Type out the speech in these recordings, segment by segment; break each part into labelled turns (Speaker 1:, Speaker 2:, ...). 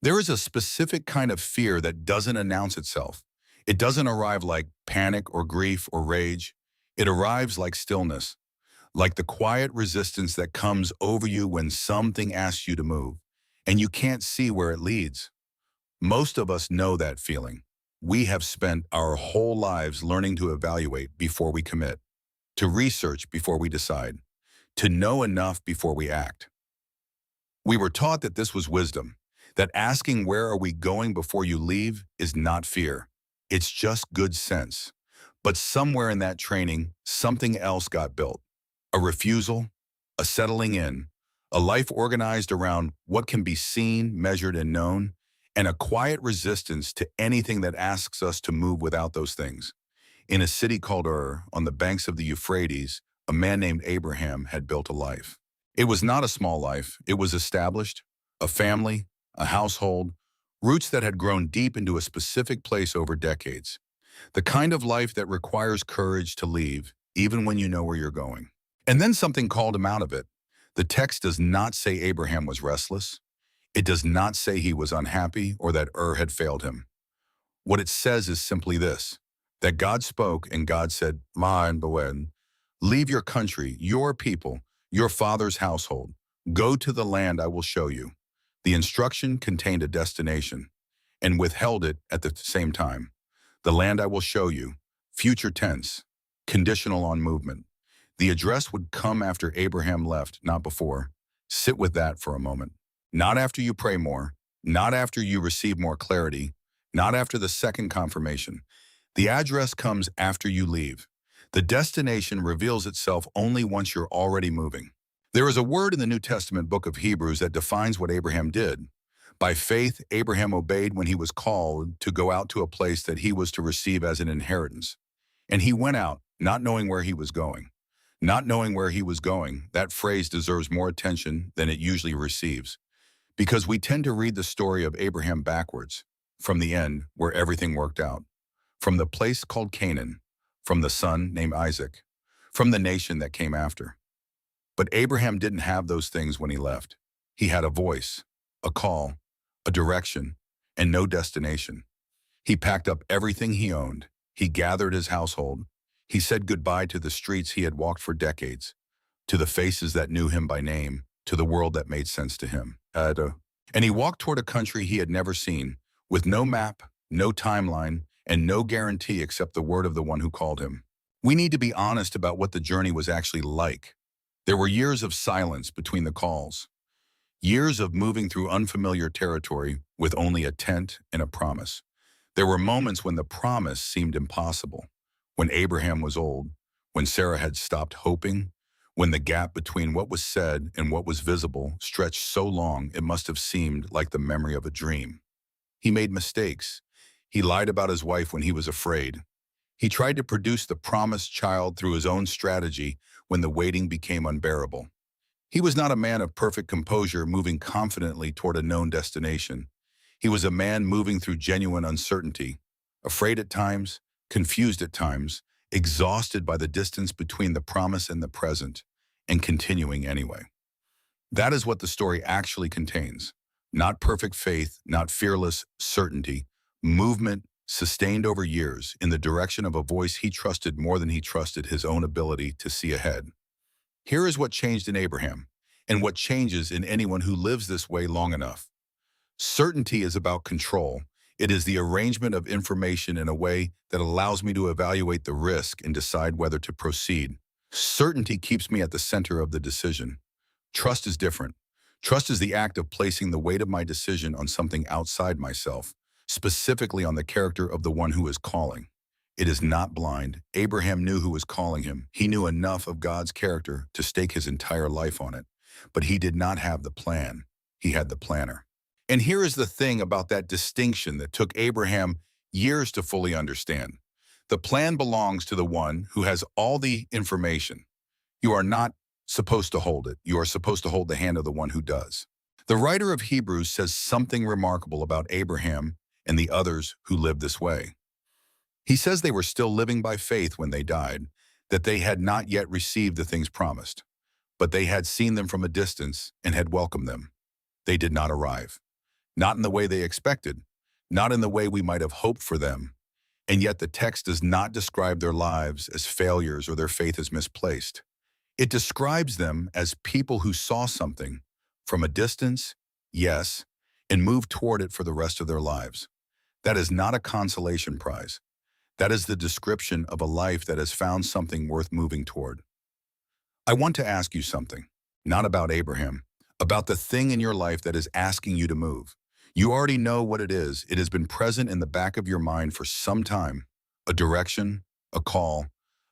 Speaker 1: There is a specific kind of fear that doesn't announce itself. It doesn't arrive like panic or grief or rage. It arrives like stillness, like the quiet resistance that comes over you when something asks you to move, and you can't see where it leads. Most of us know that feeling. We have spent our whole lives learning to evaluate before we commit, to research before we decide, to know enough before we act. We were taught that this was wisdom, that asking where are we going before you leave is not fear. It's just good sense. But somewhere in that training, something else got built. A refusal, a settling in, a life organized around what can be seen, measured, and known, and a quiet resistance to anything that asks us to move without those things. In a city called on the banks of the Euphrates, a man named Abraham had built a life. It was not a small life. It was established, a family, a household, roots that had grown deep into a specific place over decades. The kind of life that requires courage to leave, even when you know where you're going. And then something called him out of it. The text does not say Abraham was restless. It does not say he was unhappy or that had failed him. What it says is simply this, that God spoke and God said, Ma and Bowen, leave your country, your people, your father's household. Go to the land I will show you. The instruction contained a destination and withheld it at the same time. The land I will show you, future tense, conditional on movement. The address would come after Abraham left, not before. Sit with that for a moment. Not after you pray more, not after you receive more clarity, not after the second confirmation. The address comes after you leave. The destination reveals itself only once you're already moving. There is a word in the New Testament book of Hebrews that defines what Abraham did. By faith, Abraham obeyed when he was called to go out to a place that he was to receive as an inheritance. And he went out, not knowing where he was going. Not knowing where he was going, that phrase deserves more attention than it usually receives. Because we tend to read the story of Abraham backwards, from the end where everything worked out, from the place called Canaan, from the son named Isaac, from the nation that came after. But Abraham didn't have those things when he left. He had a voice, a call, a direction, and no destination. He packed up everything he owned. He gathered his household. He said goodbye to the streets he had walked for decades, to the faces that knew him by name, to the world that made sense to him. And he walked toward a country he had never seen, with no map, no timeline, and no guarantee except the word of the one who called him. We need to be honest about what the journey was actually like. There were years of silence between the calls, years of moving through unfamiliar territory with only a tent and a promise. There were moments when the promise seemed impossible, when Abraham was old, when Sarah had stopped hoping, when the gap between what was said and what was visible stretched so long it must have seemed like the memory of a dream. He made mistakes. He lied about his wife when he was afraid. He tried to produce the promised child through his own strategy when the waiting became unbearable. He was not a man of perfect composure moving confidently toward a known destination. He was a man moving through genuine uncertainty, afraid at times, confused at times, exhausted by the distance between the promise and the present, and continuing anyway. That is what the story actually contains. Not perfect faith, not fearless certainty, movement sustained over years in the direction of a voice he trusted more than he trusted his own ability to see ahead. Here is what changed in Abraham, and what changes in anyone who lives this way long enough. Certainty is about control. It is the arrangement of information in a way that allows me to evaluate the risk and decide whether to proceed. Certainty keeps me at the center of the decision. Trust is different. Trust is the act of placing the weight of my decision on something outside myself, specifically on the character of the one who is calling. It is not blind. Abraham knew who was calling him. He knew enough of God's character to stake his entire life on it. But he did not have the plan. He had the planner. And here is the thing about that distinction that took Abraham years to fully understand. The plan belongs to the one who has all the information. You are not supposed to hold it. You are supposed to hold the hand of the one who does. The writer of Hebrews says something remarkable about Abraham and the others who lived this way. He says they were still living by faith when they died, that they had not yet received the things promised, but they had seen them from a distance and had welcomed them. They did not arrive. not in the way they expected, not in the way we might have hoped for them. And yet the text does not describe their lives as failures or their faith as misplaced. It describes them as people who saw something from a distance, yes, and moved toward it for the rest of their lives. That is not a consolation prize. That is the description of a life that has found something worth moving toward. I want to ask you something, not about Abraham, about the thing in your life that is asking you to move. You already know what it is. It has been present in the back of your mind for some time. A direction, a call,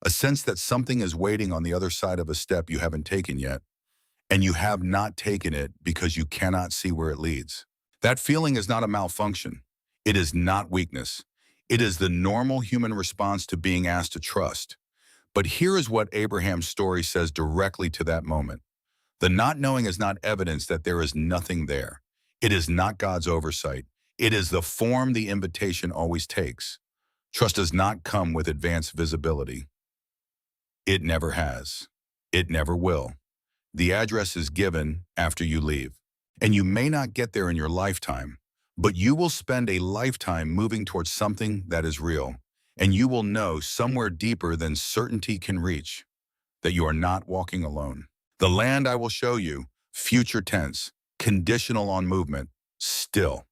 Speaker 1: a sense that something is waiting on the other side of a step you haven't taken yet, and you have not taken it because you cannot see where it leads. That feeling is not a malfunction. It is not weakness. It is the normal human response to being asked to trust. But here is what Abraham's story says directly to that moment. The not knowing is not evidence that there is nothing there. It is not God's oversight. It is the form the invitation always takes. Trust does not come with advanced visibility. It never has. It never will. The address is given after you leave. And you may not get there in your lifetime, but you will spend a lifetime moving towards something that is real. And you will know somewhere deeper than certainty can reach that you are not walking alone. The land I will show you, future tense, conditional on movement, still.